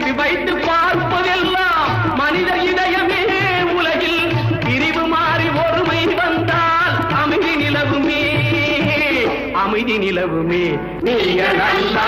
குறிவைத்து பார்ப்பதெல்லாம் மனித இதயமே. உலகில் பிரிவு மாறி ஒருமை வந்தால் அமைதி நிலவுமே, அமைதி நிலவுமே. நீங்கள் நல்லா